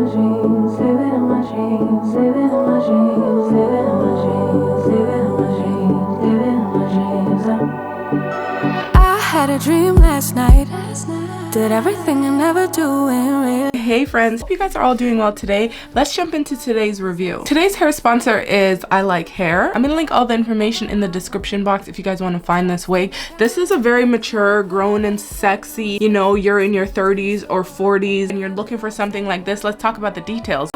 I had a dream last night. Did everything I never do in real. Hey friends, hope you guys are all doing well today. Let's jump into today's review. Today's hair sponsor is I Like Hair. I'm gonna link all the information in the description box if you guys want to find this wig. This is a very mature, grown and sexy, you know, you're in your 30s or 40s and you're looking for something like this. Let's talk about the details.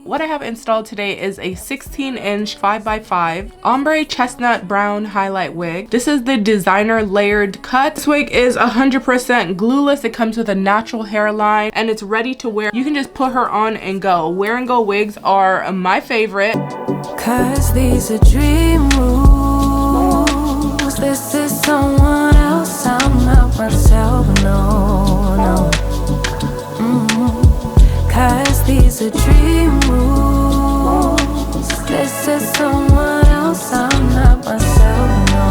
What I have installed today is a 16-inch 5x5 ombre chestnut brown highlight wig. This is the designer layered cut. This wig is 100% glueless. It comes with a natural hairline and it's ready to wear. You can just put her on and go. Wear and go wigs are my favorite. Cause these are dream rules. This is someone else, I'm not myself, no. Cause these are dream rules. This is someone else, I'm not myself, no.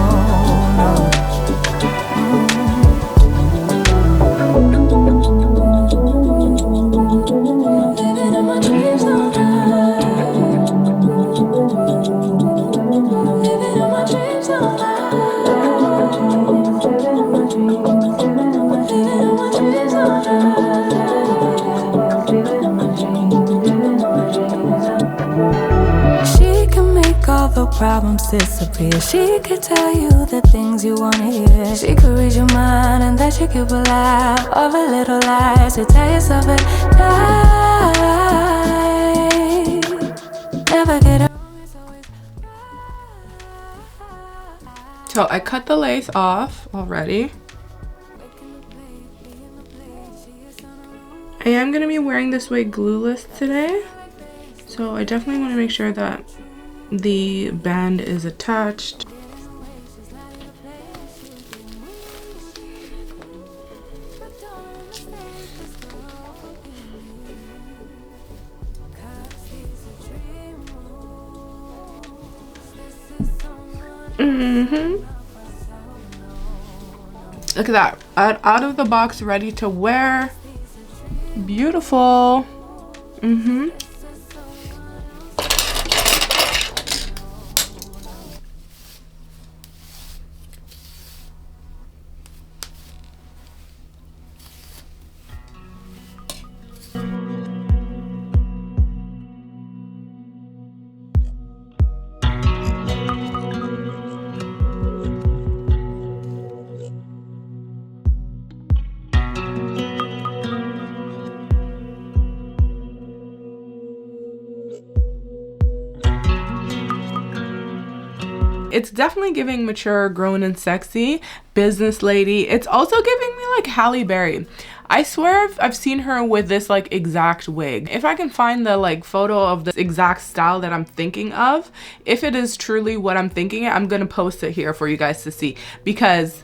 Living in my dreams all night. Living in my dreams all night. Living in my dreams all night. She can make all the problems disappear. She could tell you the things you wanna hear. She could read your mind and that you could believe all the little lies to tell yourself at night. Never get it. So I cut the lace off already. I am going to be wearing this wig glueless today, so I definitely want to make sure that the band is attached. Look at that, out of the box, ready to wear. Beautiful. It's definitely giving mature, grown and sexy, business lady. It's also giving me like Halle Berry. I swear I've seen her with this like exact wig. If I can find the like photo of the exact style that I'm thinking of, if it is truly what I'm thinking, I'm gonna post it here for you guys to see, because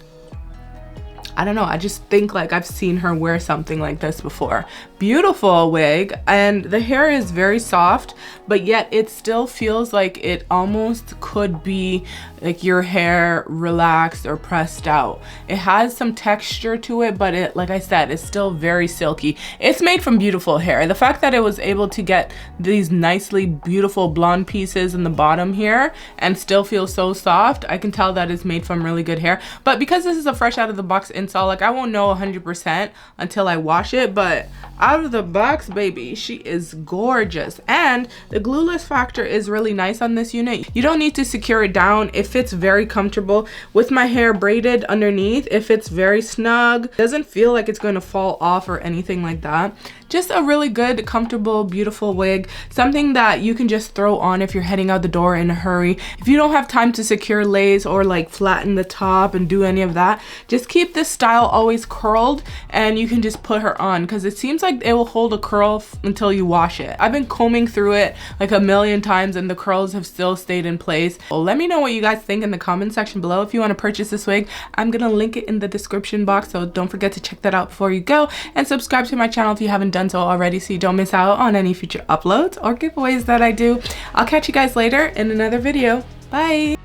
I don't know, I just think like I've seen her wear something like this before. Beautiful wig, and the hair is very soft, but yet it still feels like it almost could be like your hair relaxed or pressed out. It has some texture to it, but it, like I said, it's still very silky. It's made from beautiful hair. The fact that it was able to get these nicely beautiful blonde pieces in the bottom here and still feel so soft, I can tell that it's made from really good hair. But because this is a fresh out of the box install, like I won't know 100% until I wash it, but out of the box, baby, she is gorgeous. And the glueless factor is really nice on this unit. You don't need to secure it down. It fits very comfortable. With my hair braided underneath, it fits very snug. Doesn't feel like it's going to fall off or anything like that. Just a really good, comfortable, beautiful wig. Something that you can just throw on if you're heading out the door in a hurry. If you don't have time to secure lace or like flatten the top and do any of that, just keep this style always curled and you can just put her on, because it seems like it will hold a curl until you wash it. I've been combing through it like a million times and the curls have still stayed in place. Well, let me know what you guys think in the comment section below. If you want to purchase this wig, I'm gonna link it in the description box, so don't forget to check that out before you go, and subscribe to my channel if you haven't done so already so you don't miss out on any future uploads or giveaways that I do. I'll catch you guys later in another video. Bye.